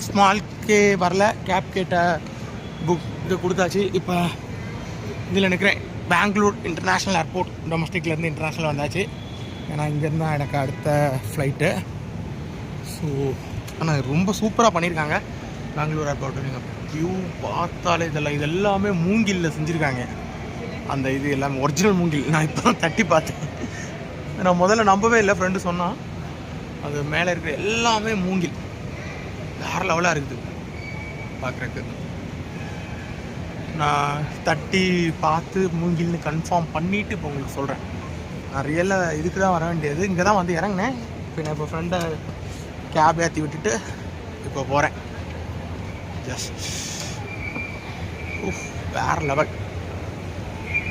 ஸ்மால்கே வரல, கேப் கேட்ட புக் இது கொடுத்தாச்சு. இப்போ இதில் நிற்கிறேன். பெங்களூர் இன்டர்நேஷ்னல் ஏர்போர்ட், டொமஸ்டிக்லேருந்து இன்டர்நேஷ்னல் வந்தாச்சு. ஏன்னா இங்கேருந்து தான் எனக்கு அடுத்த ஃப்ளைட்டு. ஸோ ஆனால் ரொம்ப சூப்பராக பண்ணியிருக்காங்க பெங்களூர் ஏர்போர்ட்டு. நீங்கள் வியூ பார்த்தாலே இது எல்லாமே மூங்கிலில் செஞ்சுருக்காங்க. அந்த இது எல்லாமே ஒரிஜினல் மூங்கில். நான் இப்போ தான் தட்டி பார்த்தேன். நான் முதல்ல நம்பவே இல்லை, ஃப்ரெண்டு சொன்னான். அது மேலே இருக்கிற எல்லாமே மூங்கில், வேறு லெவலாக இருக்குது பார்க்குறக்கு. நான் தட்டி பார்த்து மூங்கில்னு கன்ஃபார்ம் பண்ணிவிட்டு இப்போ உங்களுக்கு சொல்கிறேன். நான் ரியலாக இதுக்கு தான் வர வேண்டியது. இங்கே தான் வந்து இறங்கினேன். இப்போ நான் இப்போ ஃப்ரெண்டை கேப் ஏற்றி விட்டுட்டு இப்போ போகிறேன். ஜஸ்ட் வேறு லெவல்,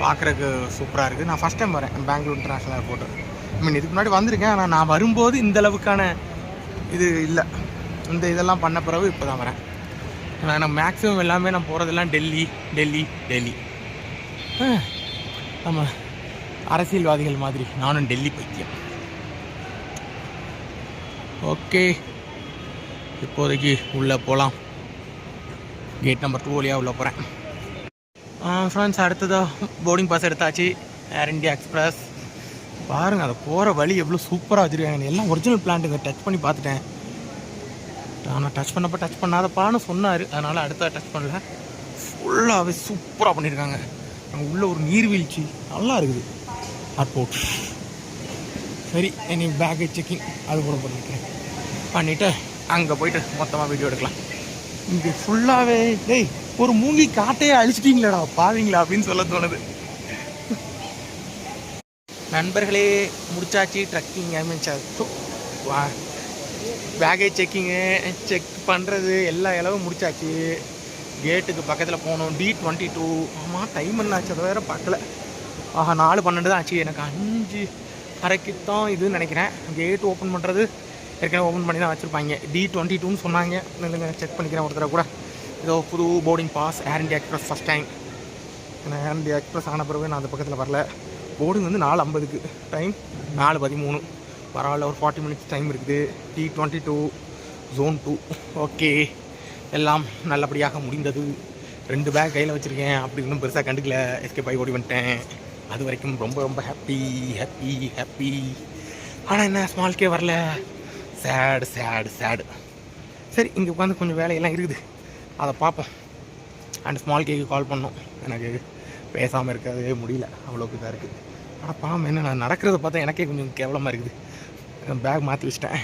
பார்க்குறக்கு சூப்பராக இருக்குது. நான் ஃபஸ்ட் டைம் வரேன் பெங்களூர் இன்டர்நேஷ்னல் ஏர்போர்ட்டு. இதுக்கு முன்னாடி வந்திருக்கேன், ஆனால் நான் வரும்போது இந்த அளவுக்கான இது இல்லை. இந்த இதெல்லாம் பண்ண பிறகு இப்போ தான் வரேன். நான் மேக்ஸிமம் எல்லாமே நான் போகிறதெல்லாம் டெல்லி டெல்லி டெல்லி. நம்ம அரசியல்வாதிகள் மாதிரி நானும் டெல்லி பைத்தியம். ஓகே, இப்போதைக்கு உள்ளே போகலாம். கேட் நம்பர் 2 வழியாக உள்ளே போகிறேன். ஃப்ரெண்ட்ஸ், அடுத்ததாக போர்டிங் பாஸ் எடுத்தாச்சு. ஏர் இண்டியா எக்ஸ்பிரஸ். பாருங்கள், அதை போகிற வழி எவ்வளோ சூப்பராக வச்சுருக்காங்க. எல்லாம் ஒரிஜினல் பிளான்ட்டுங்க. டச் பண்ணி பார்த்துட்டேன். ஆனால் டச் பண்ணப்போ டச் பண்ணாதப்பான்னு சொன்னார், அதனால் அடுத்த டச் பண்ணல. ஃபுல்லாகவே சூப்பராக பண்ணியிருக்காங்க. அங்கே உள்ள ஒரு நீர்வீழ்ச்சி நல்லா இருக்குது ஏர்போர்ட். சரி, நீ பேக்கேஜ் செக்கிங் அது கூட பண்ணிவிட்டு அங்கே போயிட்டு மொத்தமாக வீடியோ எடுக்கலாம். இங்கே ஃபுல்லாகவே டேய் ஒரு மூங்கி காட்டையே அழிச்சிட்டிங்களேடா பாவீங்களா அப்படின்னு சொல்ல தோணுது. நண்பர்களே, முடிச்சாச்சு ட்ரக்கிங். பேக்கேஜ் செக்கிங்கு செக் பண்ணுறது எல்லா அளவும் முடிச்சாச்சு. கேட்டுக்கு பக்கத்தில் போகணும். D22. ஆமாம், டைம் என்னாச்சு அதை வேறு பார்க்கல. 4:12 தான் ஆச்சு. எனக்கு 5:30 தான் இதுன்னு நினைக்கிறேன். கேட்டு ஓப்பன் பண்ணுறது ஏற்கனவே ஓப்பன் பண்ணி தான் வச்சுருப்பாங்க. D22ன்னு சொன்னாங்க. செக் பண்ணிக்கிறேன் ஒரு தடவை கூட. ஏதோ புது போர்டிங் பாஸ், ஏர் இண்டியா எக்ஸ்பிரஸ் ஃபஸ்ட் டைம். ஏன்னா ஏர் இண்டியா எக்ஸ்பிரஸ் ஆன பிறகு நான் அந்த பக்கத்தில் வரல. போர்டிங் வந்து 4:50க்கு, டைம் 4:13. பரவாயில்ல, ஒரு 40 மினிட்ஸ் டைம் இருக்குது. D22 Zone 2. ஓகே, எல்லாம் நல்லபடியாக முடிந்தது. 2 பேக் கையில் வச்சுருக்கேன். அப்படி இன்னும் பெருசாக கண்டுக்கல. எஸ்கேப் ஆகி ஓடி வந்துட்டேன். அது வரைக்கும் ரொம்ப ரொம்ப ஹாப்பி ஹாப்பி ஹாப்பி. ஆனால் என்ன, ஸ்மால்கே வரல. சேடு சேடு சேடு. சரி, இங்கே உட்காந்து கொஞ்சம் வேலையெல்லாம் இருக்குது, அதை பார்ப்போம். அண்ட் ஸ்மால்கேக்கு கால் பண்ணோம். எனக்கு பேசாமல் இருக்கவே முடியல, அவ்வளோக்கு இதாக இருக்குது. ஆனால் பாவம் என்ன, நான் நடக்கிறத பார்த்தா எனக்கே கொஞ்சம் கேவலமாக இருக்குது. பேக் மாற்றி வச்சிட்டேன்.